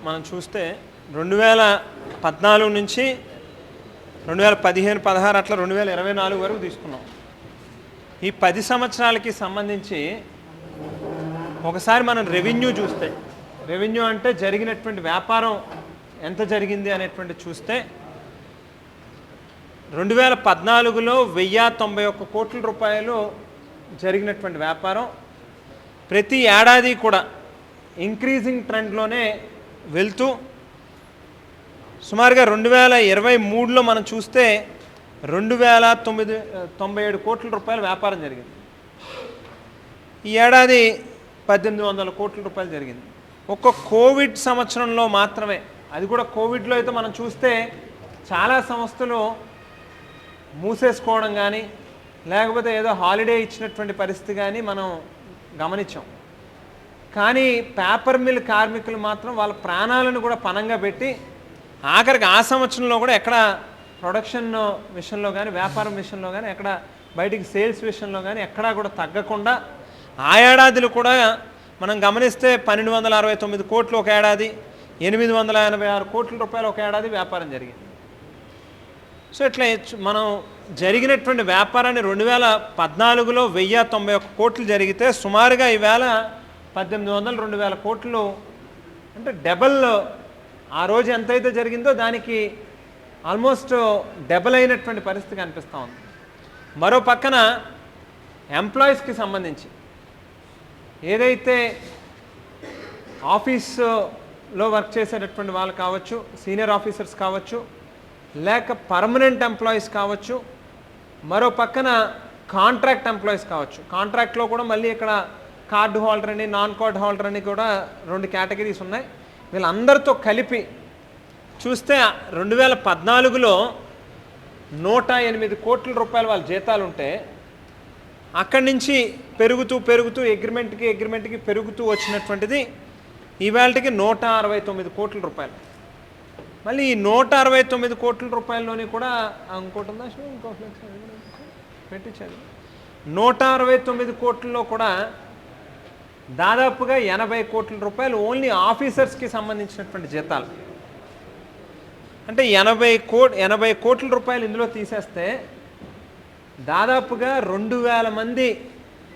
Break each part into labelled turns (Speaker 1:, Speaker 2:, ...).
Speaker 1: మనం చూస్తే 2014 నుంచి 2015, 16 అట్లా 2024 వరకు తీసుకున్నాం. ఈ 10 సంవత్సరాలకి సంబంధించి ఒకసారి మనం రెవెన్యూ చూస్తే, రెవెన్యూ అంటే జరిగినటువంటి వ్యాపారం ఎంత జరిగింది అనేటువంటి చూస్తే 2014లో 1091 కోట్ల రూపాయలు జరిగినటువంటి వ్యాపారం ప్రతి ఏడాది కూడా ఇంక్రీజింగ్ ట్రెండ్లోనే వెళ్తూ సుమారుగా 2023లో మనం చూస్తే 2097 కోట్ల రూపాయల వ్యాపారం జరిగింది. ఈ ఏడాది 1800 కోట్ల రూపాయలు జరిగింది. ఒక్క కోవిడ్ సంవత్సరంలో మాత్రమే, అది కూడా కోవిడ్లో అయితే మనం చూస్తే చాలా సంస్థలు మూసేసుకోవడం కానీ లేకపోతే ఏదో హాలిడే ఇచ్చినటువంటి పరిస్థితి కానీ మనం గమనించాం. కానీ పేపర్ మిల్ కార్మికులు మాత్రం వాళ్ళ ప్రాణాలను కూడా పణంగా పెట్టి ఆఖరికి ఆ సంవత్సరంలో కూడా ఎక్కడ ప్రొడక్షన్ విషయంలో కానీ వ్యాపారం విషయంలో కానీ ఎక్కడ బయటికి సేల్స్ విషయంలో కానీ ఎక్కడా కూడా తగ్గకుండా ఆ ఏడాదిలో కూడా మనం గమనిస్తే 1269 కోట్లు ఒక ఏడాది, 886 కోట్ల రూపాయలు ఒక ఏడాది వ్యాపారం జరిగింది. సో ఇట్లా మనం జరిగినటువంటి వ్యాపారాన్ని 2014లో 1091 కోట్లు జరిగితే సుమారుగా ఈవేళ 1800, 2000 కోట్లు అంటే డబల్. ఆ రోజు ఎంతైతే జరిగిందో దానికి ఆల్మోస్ట్ డబల్ అయినటువంటి పరిస్థితి కనిపిస్తూ ఉంది. మరో పక్కన ఎంప్లాయీస్కి సంబంధించి ఏదైతే ఆఫీస్లో వర్క్ చేసేటటువంటి వాళ్ళు కావచ్చు, సీనియర్ ఆఫీసర్స్ కావచ్చు, లేక పర్మనెంట్ ఎంప్లాయీస్ కావచ్చు, మరో పక్కన కాంట్రాక్ట్ ఎంప్లాయీస్ కావచ్చు. కాంట్రాక్ట్లో కూడా మళ్ళీ ఇక్కడ కార్డు హోల్డర్ అని, నాన్ కార్డు హోల్డర్ అని కూడా 2 కేటగిరీస్ ఉన్నాయి. వీళ్ళందరితో కలిపి చూస్తే 2014లో 108 కోట్ల రూపాయలు వాళ్ళ జీతాలు ఉంటే అక్కడి నుంచి పెరుగుతూ అగ్రిమెంట్కి పెరుగుతూ వచ్చినటువంటిది ఈవేళకి 169 కోట్ల రూపాయలు. మళ్ళీ ఈ 169 కోట్ల రూపాయల్లోని కూడా ఇంకోటి ఉందా, ఇంకో ఫ్లెక్స్ పెట్టించారు. 169 కోట్లలో కూడా దాదాపుగా 80 కోట్ల రూపాయలు ఓన్లీ ఆఫీసర్స్కి సంబంధించినటువంటి జీతాలు. అంటే 80 కోట్ల రూపాయలు ఇందులో తీసేస్తే దాదాపుగా 2000 మంది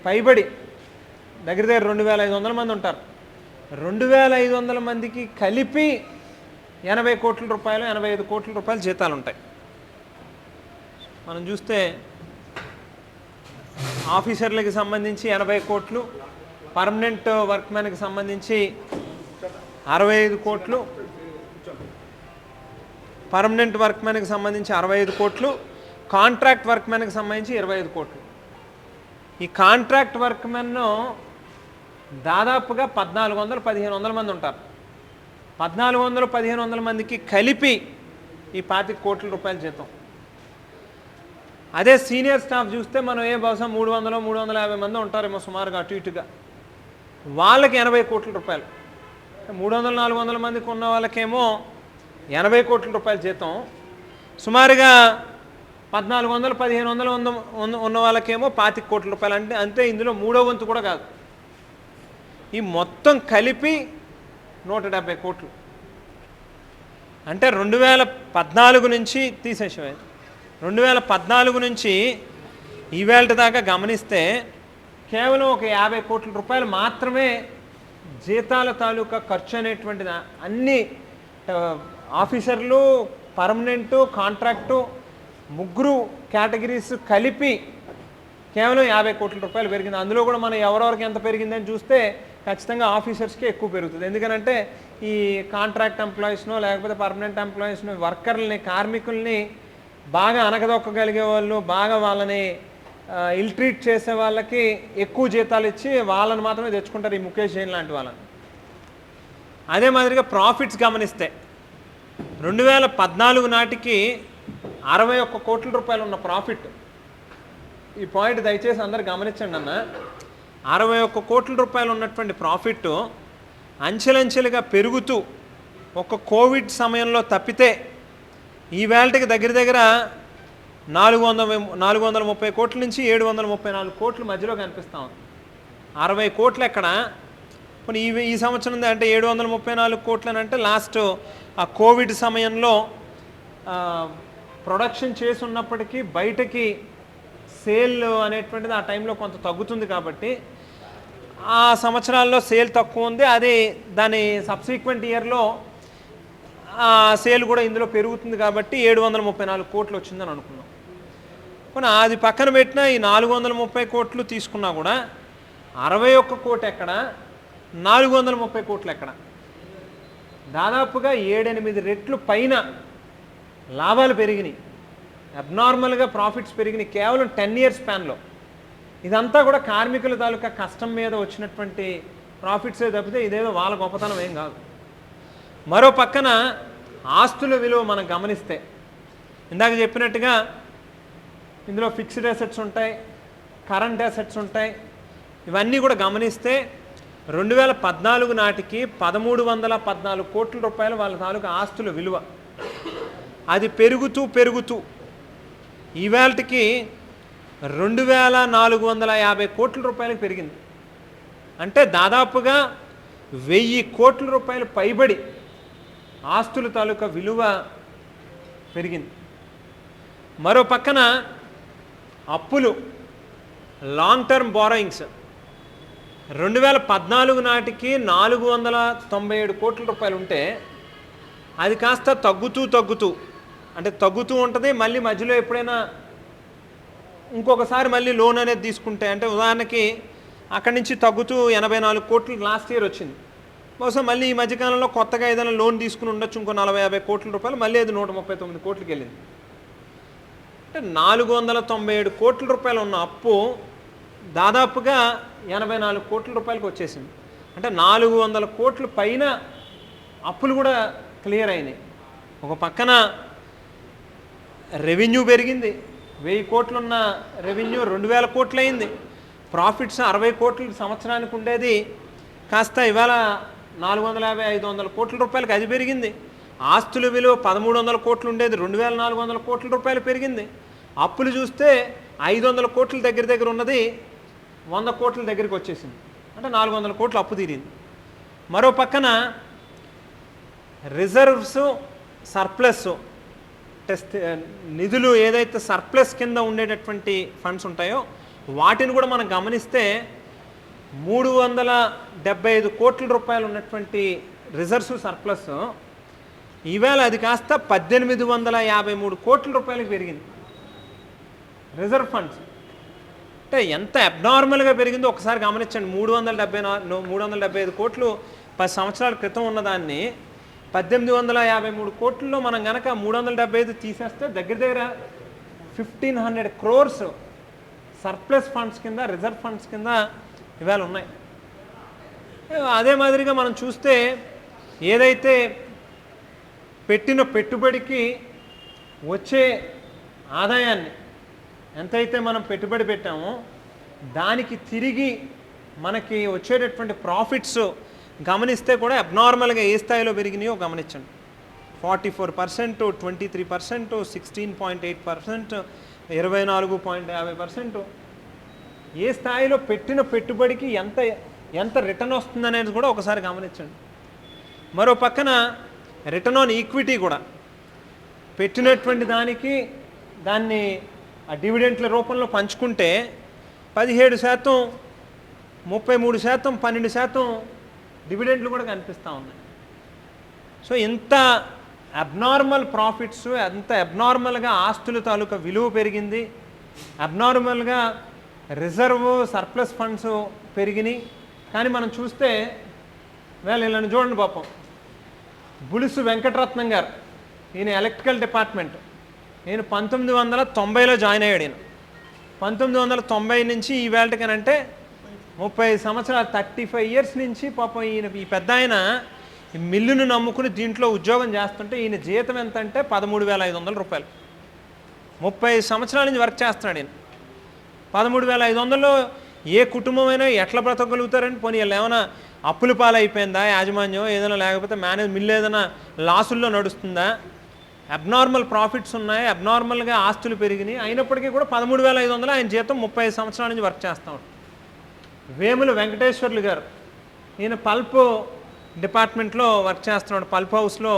Speaker 1: పైబడి దగ్గర 2500 మంది ఉంటారు. 2500 మందికి కలిపి 80 కోట్ల రూపాయలు, 85 కోట్ల రూపాయలు జీతాలు ఉంటాయి. మనం చూస్తే ఆఫీసర్లకి సంబంధించి 80 కోట్లు, పర్మనెంట్ వర్క్మెన్కి సంబంధించి 65 కోట్లు, పర్మనెంట్ వర్క్మెన్కి సంబంధించి 65 కోట్లు, కాంట్రాక్ట్ వర్క్మెన్కి సంబంధించి 25 కోట్లు. ఈ కాంట్రాక్ట్ వర్క్మెన్ దాదాపుగా 1400-1500 మంది ఉంటారు. 1400-1500 మందికి కలిపి ఈ 25 కోట్ల రూపాయల జీతం. అదే సీనియర్ స్టాఫ్ చూస్తే మనం బహుశా 300-350 మంది ఉంటారేమో సుమారుగా అటు ఇటుగా. వాళ్ళకి 80 కోట్ల రూపాయలు. 300-400 మందికి ఉన్న వాళ్ళకేమో 80 కోట్ల రూపాయల జీతం. సుమారుగా 1400-1500 ఉన్న వాళ్ళకేమో 25 కోట్ల రూపాయలు. అంటే ఇందులో 3వ వంతు కూడా కాదు. ఈ మొత్తం కలిపి 170 కోట్లు. అంటే 2014 నుంచి తీసేసాయి. 2014 నుంచి ఈవేళ దాకా గమనిస్తే కేవలం ఒక 50 కోట్ల రూపాయలు మాత్రమే జీతాల తాలూకా ఖర్చు అనేటువంటిది అన్ని ఆఫీసర్లు, పర్మనెంటు, కాంట్రాక్టు ముగ్గురు కేటగిరీస్ కలిపి కేవలం 50 కోట్ల రూపాయలు పెరిగింది. అందులో కూడా మనం ఎవరెవరికి ఎంత పెరిగిందని చూస్తే ఖచ్చితంగా ఆఫీసర్స్కి ఎక్కువ పెరుగుతుంది. ఎందుకంటే ఈ కాంట్రాక్ట్ ఎంప్లాయీస్నో లేకపోతే పర్మనెంట్ ఎంప్లాయీస్నో వర్కర్లని, కార్మికుల్ని బాగా అనగదొక్కగలిగే వాళ్ళు, బాగా వాళ్ళని ఇల్ట్రీట్ చేసే వాళ్ళకి ఎక్కువ జీతాలు ఇచ్చి వాళ్ళని మాత్రమే తెచ్చుకుంటారు, ఈ ముఖేష్ జైన్ లాంటి వాళ్ళని. అదే మాదిరిగా ప్రాఫిట్స్ గమనిస్తే 2014 నాటికి 61 కోట్ల రూపాయలు ఉన్న ప్రాఫిట్. ఈ పాయింట్ దయచేసి అందరు గమనించండి అన్న. 61 కోట్ల రూపాయలు ఉన్నటువంటి ప్రాఫిట్ అంచెలంచెలుగా పెరుగుతూ ఒక కోవిడ్ సమయంలో తప్పితే ఈవేళకి దగ్గర 430 కోట్ల నుంచి 734 కోట్ల మధ్యలో కనిపిస్తూ ఉంది. 60 కోట్లు ఎక్కడ, కొన్ని ఈ సంవత్సరం అంటే 734 కోట్లు అని అంటే లాస్ట్ ఆ కోవిడ్ సమయంలో ప్రొడక్షన్ చేసి ఉన్నప్పటికీ బయటకి సేల్ అనేటువంటిది ఆ టైంలో కొంత తగ్గుతుంది కాబట్టి ఆ సంవత్సరాల్లో సేల్ తక్కువ ఉంది. అది దాని సబ్సిక్వెంట్ ఇయర్లో సేల్ కూడా ఇందులో పెరుగుతుంది కాబట్టి 734 కోట్లు వచ్చిందని అనుకున్నాం. కానీ అది పక్కన పెట్టిన ఈ 430 కోట్లు తీసుకున్నా కూడా 61 కోట్లు ఎక్కడ, 430 కోట్లు ఎక్కడ, దాదాపుగా 7-8 రెట్లు పైన లాభాలు పెరిగినాయి. అబ్నార్మల్గా ప్రాఫిట్స్ పెరిగినాయి కేవలం 10 ఇయర్స్ స్పాన్లో. ఇదంతా కూడా కార్మికుల తాలూకా కష్టం మీద వచ్చినటువంటి ప్రాఫిట్సే తప్పితే ఇదేదో వాళ్ళ గొప్పతనం ఏం కాదు. మరో పక్కన ఆస్తుల విలువ మనం గమనిస్తే ఇందాక చెప్పినట్టుగా ఇందులో ఫిక్స్డ్ అసెట్స్ ఉంటాయి, కరెంట్ అసెట్స్ ఉంటాయి. ఇవన్నీ కూడా గమనిస్తే 2014 నాటికి 1314 కోట్ల రూపాయలు వాళ్ళ తాలూకా ఆస్తుల విలువ. అది పెరుగుతూ ఈవేళకి 2450 కోట్ల రూపాయలకు పెరిగింది. అంటే దాదాపుగా 1000 కోట్ల రూపాయలు పైబడి ఆస్తుల తాలూకా విలువ పెరిగింది. మరో పక్కన అప్పులు, లాంగ్ టర్మ్ బారోయింగ్స్ 2014 నాటికి 497 కోట్ల రూపాయలు ఉంటే అది కాస్త తగ్గుతూ అంటే తగ్గుతూ ఉంటుంది. మళ్ళీ మధ్యలో ఎప్పుడైనా ఇంకొకసారి మళ్ళీ లోన్ అనేది తీసుకుంటే, అంటే ఉదాహరణకి అక్కడి నుంచి తగ్గుతూ 84 కోట్లు లాస్ట్ ఇయర్ వచ్చింది. బహుశా మళ్ళీ ఈ మధ్యకాలంలో కొత్తగా ఏదైనా లోన్ తీసుకుని ఉండొచ్చు, ఇంకో 40-50 కోట్ల రూపాయలు, మళ్ళీ అది 139 కోట్లకి వెళ్ళింది. అంటే 497 కోట్ల రూపాయలు ఉన్న అప్పు దాదాపుగా 84 కోట్ల రూపాయలకు వచ్చేసింది. అంటే 400 కోట్ల పైన అప్పులు కూడా క్లియర్ అయినాయి. ఒక పక్కన రెవెన్యూ పెరిగింది, 1000 కోట్లు ఉన్న రెవెన్యూ 2000 కోట్లు అయింది. ప్రాఫిట్స్ 60 కోట్లు సంవత్సరానికి ఉండేది కాస్త ఇవాళ 450-500 కోట్ల రూపాయలకి అది పెరిగింది. ఆస్తుల విలువ 1300 కోట్లు ఉండేది 2400 కోట్ల రూపాయలు పెరిగింది. అప్పులు చూస్తే 500 కోట్ల దగ్గర ఉన్నది 100 కోట్ల దగ్గరికి వచ్చేసింది. అంటే 400 కోట్లు అప్పు తీరింది. మరో పక్కన రిజర్వ్స్, సర్ప్లస్, నిధులు ఏదైతే సర్ప్లస్ కింద ఉండేటటువంటి ఫండ్స్ ఉంటాయో వాటిని కూడా మనం గమనిస్తే 375 కోట్ల రూపాయలు ఉన్నటువంటి రిజర్వ్స్, సర్ప్లస్ ఈవేళ అది కాస్త 1853 కోట్ల రూపాయలకు పెరిగింది. రిజర్వ్ ఫండ్స్ అంటే ఎంత అబ్నార్మల్గా పెరిగిందో ఒకసారి గమనించండి. 375 కోట్లు 10 సంవత్సరాల క్రితం ఉన్నదాన్ని 1853 కోట్లలో మనం కనుక 375 తీసేస్తే దగ్గర 1500 crores సర్ప్లస్ ఫండ్స్ కింద, రిజర్వ్ ఫండ్స్ కింద ఇవాళ ఉన్నాయి. అదే మాదిరిగా మనం చూస్తే ఏదైతే పెట్టిన పెట్టుబడికి వచ్చే ఆదాయాన్ని, ఎంతైతే మనం పెట్టుబడి పెట్టామో దానికి తిరిగి మనకి వచ్చేటటువంటి ప్రాఫిట్స్ గమనిస్తే కూడా అబ్నార్మల్గా ఏ స్థాయిలో పెరిగినాయో గమనించండి. 44%, 23%, 16.8%, 24.50%. ఏ స్థాయిలో పెట్టిన పెట్టుబడికి ఎంత రిటర్న్ వస్తుందనేది కూడా ఒకసారి గమనించండి. మరో పక్కన రిటర్న్ ఆన్ ఈక్విటీ కూడా పెట్టినటువంటి దానికి దాన్ని ఆ డివిడెంట్ల రూపంలో పంచుకుంటే 17%, 33%, 12% డివిడెంట్లు కూడా కనిపిస్తూ ఉన్నాయి. సో ఇంత అబ్నార్మల్ ప్రాఫిట్స్, అంత అబ్నార్మల్గా ఆస్తుల తాలూకా విలువ పెరిగింది, అబ్నార్మల్గా రిజర్వ్, సర్ప్లస్ ఫండ్స్ పెరిగినాయి. కానీ మనం చూస్తే వీళ్ళని చూడండి పాపం, బులుసు వెంకటరత్నం గారు, ఈయన ఎలక్ట్రికల్ డిపార్ట్మెంట్, నేను 1990లో జాయిన్ అయ్యాడు. ఈయన 1990 నుంచి ఈ వేళకనంటే 30 సంవత్సరాలు, 35 years నుంచి పాపం ఈయన, ఈ పెద్ద ఆయన ఈ మిల్లును నమ్ముకుని దీంట్లో ఉద్యోగం చేస్తుంటే ఈయన జీతం ఎంత అంటే 13,500 రూపాయలు. 30 సంవత్సరాల నుంచి వర్క్ చేస్తున్నాడు ఈయన. 13,500లో ఏ కుటుంబమైనా ఎట్లా బ్రతకగలుగుతారని? పోనీ వీళ్ళు ఏమైనా అప్పుల పాలైపోయిందా యాజమాన్యం, ఏదైనా లేకపోతే మిల్లు ఏదైనా లాసుల్లో నడుస్తుందా? అబ్నార్మల్ ప్రాఫిట్స్ ఉన్నాయి, అబ్నార్మల్గా ఆస్తులు పెరిగినాయి, అయినప్పటికీ కూడా 13,500 ఆయన జీతం 30 సంవత్సరాల నుంచి వర్క్ చేస్తూ ఉంటాడు. వేముల వెంకటేశ్వర్లు గారు ఈయన పల్ప్ డిపార్ట్మెంట్లో వర్క్ చేస్తున్నాడు, పల్ప్ హౌస్లో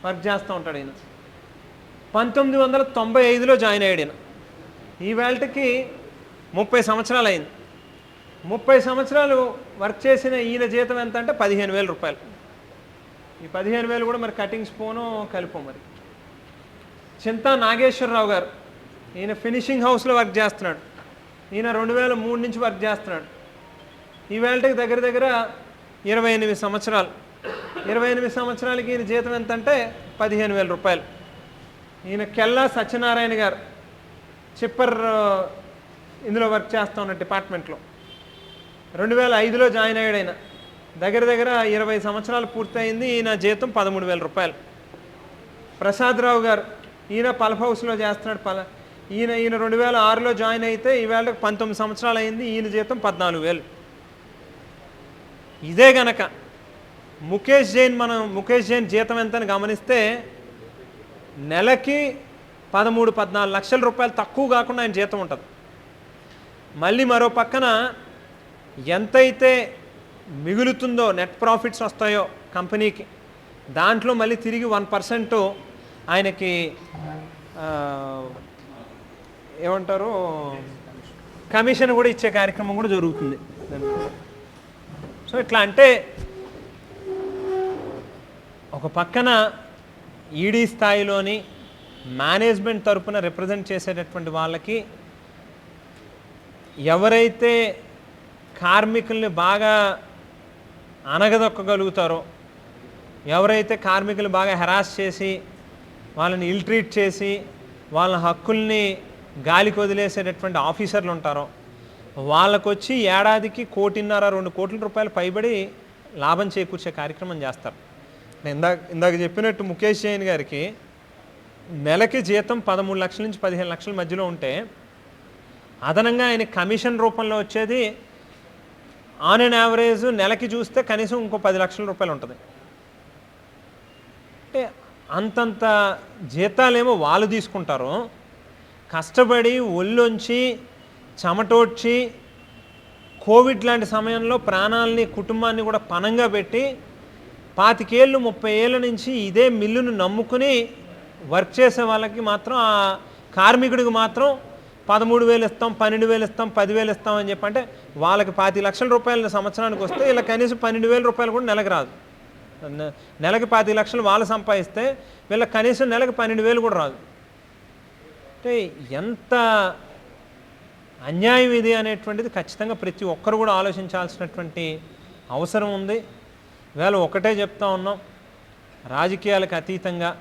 Speaker 1: వర్క్ చేస్తూ ఉంటాడు ఈయన. 1995లో జాయిన్ అయ్యాడు ఈయన. ఈవేళకి 30 సంవత్సరాలు అయింది. 30 సంవత్సరాలు వర్క్ చేసిన ఈయన జీతం ఎంత అంటే 15,000 రూపాయలు. ఈ 15,000 కూడా మరి కటింగ్ స్పూను కలిపో. మరి చింతా నాగేశ్వరరావు గారు, ఈయన ఫినిషింగ్ హౌస్లో వర్క్ చేస్తున్నాడు. ఈయన 2003 నుంచి వర్క్ చేస్తున్నాడు. ఈవేళకి దగ్గర దగ్గర 28 సంవత్సరాలు. 28 సంవత్సరాలకి ఈయన జీతం ఎంత అంటే 15,000 రూపాయలు. ఈయన కెల్లా సత్యనారాయణ గారు చిప్పర్ ఇందులో వర్క్ చేస్తూ ఉన్న డిపార్ట్మెంట్లో 2005లో జాయిన్ అయ్యాడు. ఆయన దగ్గర దగ్గర 20 సంవత్సరాలు పూర్తయింది. ఈయన జీతం 13,000 రూపాయలు. ప్రసాదరావు గారు, ఈయన పల్ప్ హౌస్లో చేస్తున్నాడు. ఈయన 2006లో జాయిన్ అయితే ఈవేళకి 19 సంవత్సరాలు అయింది. ఈయన జీతం 14,000. ఇదే గనక ముఖేష్ జైన్ జీతం ఎంతని గమనిస్తే నెలకి 13-14 లక్షల రూపాయలు తక్కువ కాకుండా ఆయన జీతం ఉంటుంది. మళ్ళీ మరో పక్కన ఎంతైతే మిగులుతుందో నెట్ ప్రాఫిట్స్ వస్తాయో కంపెనీకి, దాంట్లో మళ్ళీ తిరిగి 1% ఆయనకి ఏమంటారు కమిషన్ కూడా ఇచ్చే కార్యక్రమం కూడా జరుగుతుంది. సో ఇట్లా అంటే ఒక పక్కన ఈడీ స్థాయిలోని మేనేజ్మెంట్ తరపున రిప్రజెంట్ చేసేటటువంటి వాళ్ళకి ఎవరైతే కార్మికుల్ని బాగా అనగదొక్కగలుగుతారో, ఎవరైతే కార్మికులు బాగా హెరాస్ చేసి వాళ్ళని ఇల్ ట్రీట్ చేసి వాళ్ళ హక్కుల్ని గాలికి వదిలేసేటటువంటి ఆఫీసర్లు ఉంటారో వాళ్ళకొచ్చి ఏడాదికి 1.5-2 కోట్ల రూపాయలు పైబడి లాభం చేకూర్చే కార్యక్రమం చేస్తారు. ఇందాక చెప్పినట్టు ముఖేష్ జైన్ గారికి నెలకి జీతం 13 లక్షల నుంచి 15 లక్షల మధ్యలో ఉంటే అదనంగా ఆయన కమిషన్ రూపంలో వచ్చేది ఆన్ అండ్ యావరేజ్ నెలకి చూస్తే కనీసం ఇంకో 10 లక్షల రూపాయలు ఉంటుంది. అంటే అంతంత జీతాలేమో వాళ్ళు తీసుకుంటారు. కష్టపడి ఒళ్ళొంచి చెమటోడ్చి కోవిడ్ లాంటి సమయంలో ప్రాణాలని కుటుంబాన్ని కూడా పణంగా పెట్టి 25 ఏళ్ళు 30 ఏళ్ళ నుంచి ఇదే మిల్లును నమ్ముకుని వర్క్ చేసే వాళ్ళకి మాత్రం, ఆ కార్మికుడికి మాత్రం 13,000 ఇస్తాం, 12,000 ఇస్తాం, 10,000 ఇస్తాం అని చెప్పి, అంటే వాళ్ళకి 25 లక్షల రూపాయలు సంవత్సరానికి వస్తే ఇలా కనీసం 12,000 రూపాయలు కూడా నెలకు రాదు. నెలకి 25 లక్షలు వాళ్ళు సంపాదిస్తే వీళ్ళకి కనీసం నెలకు 12,000 కూడా రాదు. అంటే ఎంత అన్యాయం ఇది అనేటువంటిది ఖచ్చితంగా ప్రతి ఒక్కరు కూడా ఆలోచించాల్సినటువంటి అవసరం ఉంది. ఇవాళ ఒకటే చెప్తా ఉన్నాం, రాజకీయాలకు అతీతంగా,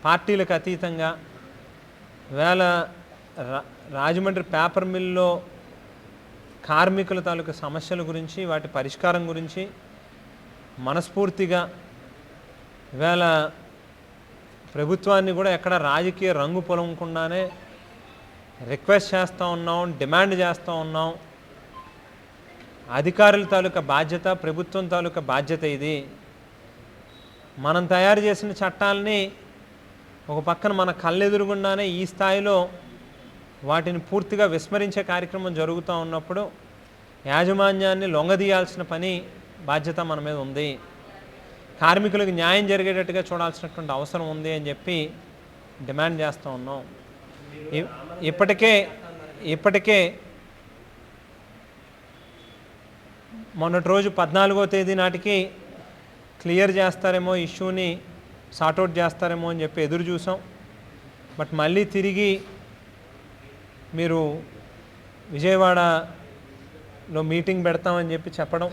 Speaker 1: పార్టీలకు అతీతంగా ఇవాళ రాజమండ్రి పేపర్ మిల్లో కార్మికుల తాలూకు సమస్యల గురించి, వాటి పరిష్కారం గురించి మనస్ఫూర్తిగా ఇవాళ ప్రభుత్వాన్ని కూడా ఎక్కడ రాజకీయ రంగు పొలవకుండానే రిక్వెస్ట్ చేస్తూ ఉన్నాం, డిమాండ్ చేస్తూ ఉన్నాం. అధికారుల తాలూకా బాధ్యత, ప్రభుత్వం తాలూకా బాధ్యత ఇది. మనం తయారు చేసిన చట్టాలని ఒక పక్కన మన కళ్ళెదురుగుండానే ఈ స్థాయిలో వాటిని పూర్తిగా విస్మరించే కార్యక్రమం జరుగుతూ ఉన్నప్పుడు యాజమాన్యాన్ని లొంగదీయాల్సిన పని, బాధ్యత మన మీద ఉంది. కార్మికులకు న్యాయం జరిగేటట్టుగా చూడాల్సినటువంటి అవసరం ఉంది అని చెప్పి డిమాండ్ చేస్తూ ఉన్నాం. ఇప్పటికే మొన్నటి రోజు 14వ తేదీ నాటికి క్లియర్ చేస్తారేమో, ఇష్యూని సార్ట్అవుట్ చేస్తారేమో అని చెప్పి ఎదురు చూసాం. బట్ మళ్ళీ తిరిగి మీరు విజయవాడలో మీటింగ్ పెడతామని చెప్పి చెప్పడం,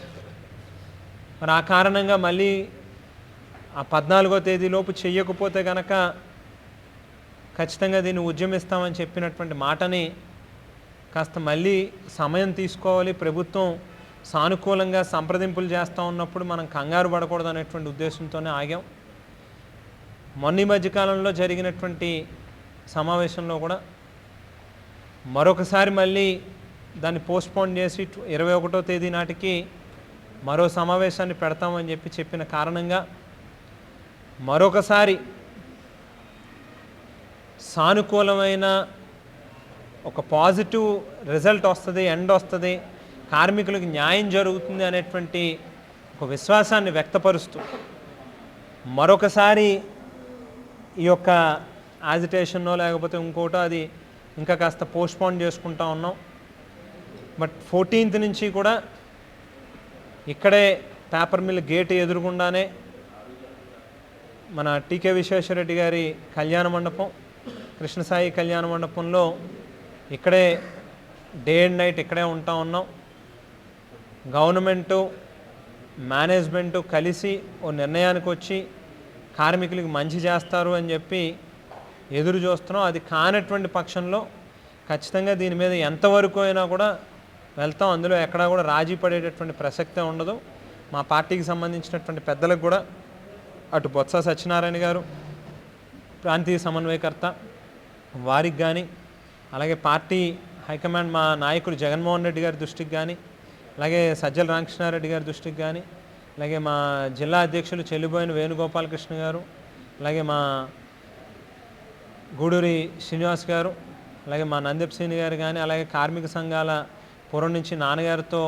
Speaker 1: మరి ఆ కారణంగా మళ్ళీ ఆ 14వ తేదీలోపు చెయ్యకపోతే కనుక ఖచ్చితంగా దీన్ని ఉద్యమిస్తామని చెప్పినటువంటి మాటని కాస్త మళ్ళీ సమయం తీసుకోవాలి. ప్రభుత్వం సానుకూలంగా సంప్రదింపులు చేస్తూ ఉన్నప్పుడు మనం కంగారు పడకూడదు అనేటువంటి ఉద్దేశంతోనే ఆగాం. మొన్న మధ్యకాలంలో జరిగినటువంటి సమావేశంలో కూడా మరొకసారి మళ్ళీ దాన్ని పోస్ట్పోన్ చేసి 21వ తేదీ నాటికి మరో సమావేశాన్ని పెడతామని చెప్పిన కారణంగా మరొకసారి సానుకూలమైన ఒక పాజిటివ్ రిజల్ట్ వస్తుంది, ఎండ్ వస్తుంది, కార్మికులకు న్యాయం జరుగుతుంది అనేటువంటి ఒక విశ్వాసాన్ని వ్యక్తపరుస్తూ మరొకసారి ఈ యొక్క యాజిటేషన్నో లేకపోతే ఇంకోటో అది ఇంకా కాస్త పోస్ట్పోన్ చేసుకుంటా ఉన్నాం. బట్ 14th నుంచి కూడా ఇక్కడే పేపర్ మిల్ గేట్ ఎదురుగుండానే మన టీకే విశ్వేశ్వరరెడ్డి గారి కళ్యాణ మండపం, కృష్ణసాయి కళ్యాణ మండపంలో ఇక్కడే డే అండ్ నైట్ ఇక్కడే ఉంటా ఉన్నాం. గవర్నమెంటు మేనేజ్మెంటు కలిసి ఓ నిర్ణయానికి వచ్చి కార్మికులకి మంచి చేస్తారు అని చెప్పి ఎదురు చూస్తున్నాం. అది కానటువంటి పక్షంలో ఖచ్చితంగా దీని మీద ఎంతవరకు అయినా కూడా వెళ్తాం. అందులో ఎక్కడా కూడా రాజీ పడేటటువంటి ప్రసక్తే ఉండదు. మా పార్టీకి సంబంధించినటువంటి పెద్దలకు కూడా అటు బొత్స సత్యనారాయణ గారు ప్రాంతీయ సమన్వయకర్త వారికి కానీ, అలాగే పార్టీ హైకమాండ్ మా నాయకుడు జగన్మోహన్ రెడ్డి గారి దృష్టికి కానీ, అలాగే సజ్జల రామకృష్ణారెడ్డి గారి దృష్టికి కానీ, అలాగే మా జిల్లా అధ్యక్షులు చెల్లిబోయిన వేణుగోపాలకృష్ణ గారు, అలాగే మా గూడూరి శ్రీనివాస్ గారు, అలాగే మా నందెప్సేని గారు కానీ, అలాగే కార్మిక సంఘాల పూర్వం నుంచి నాన్నగారితో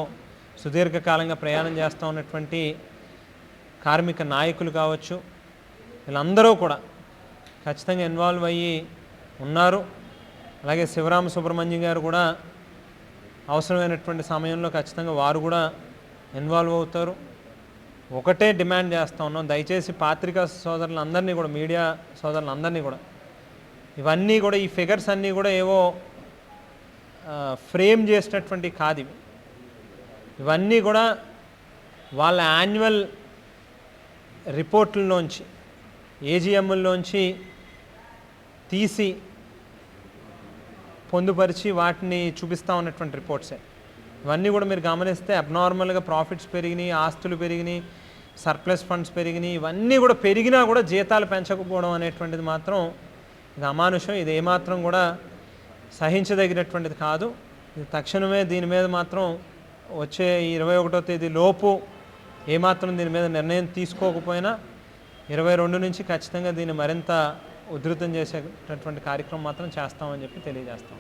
Speaker 1: సుదీర్ఘకాలంగా ప్రయాణం చేస్తూ ఉన్నటువంటి కార్మిక నాయకులు కావచ్చు, వీళ్ళందరూ కూడా ఖచ్చితంగా ఇన్వాల్వ్ అయ్యి ఉన్నారు. అలాగే శివరామ సుబ్రహ్మణ్యం గారు కూడా అవసరమైనటువంటి సమయంలో ఖచ్చితంగా వారు కూడా ఇన్వాల్వ్ అవుతారు. ఒకటే డిమాండ్ చేస్తూ ఉన్నాం, దయచేసి పాత్రికా సోదరులందరినీ కూడా, మీడియా సోదరులందరినీ కూడా, ఇవన్నీ కూడా ఈ ఫిగర్స్ అన్నీ కూడా ఏవో ఫ్రేమ్ చేసినటువంటి కాదు. ఇవన్నీ కూడా వాళ్ళ యాన్యువల్ రిపోర్ట్లలోంచి, ఏజీఎంల్లోంచి తీసి పొందుపరిచి వాటిని చూపిస్తూ ఉన్నటువంటి రిపోర్ట్సే. ఇవన్నీ కూడా మీరు గమనిస్తే అబ్నార్మల్గా ప్రాఫిట్స్ పెరిగినాయి, ఆస్తులు పెరిగినాయి, సర్ప్లస్ ఫండ్స్ పెరిగినాయి. ఇవన్నీ కూడా పెరిగినా కూడా జీతాలు పెంచకపోవడం అనేటువంటిది మాత్రం ఇది అమానుషం. ఇది ఏమాత్రం కూడా సహించదగినటువంటిది కాదు. ఇది తక్షణమే దీని మీద మాత్రం వచ్చే 21వ తేదీ లోపు ఏమాత్రం దీని మీద నిర్ణయం తీసుకోకపోయినా 22 నుంచి ఖచ్చితంగా దీన్ని మరింత ఉధృతం చేసేటటువంటి కార్యక్రమం మాత్రం చేస్తామని చెప్పి తెలియజేస్తాం.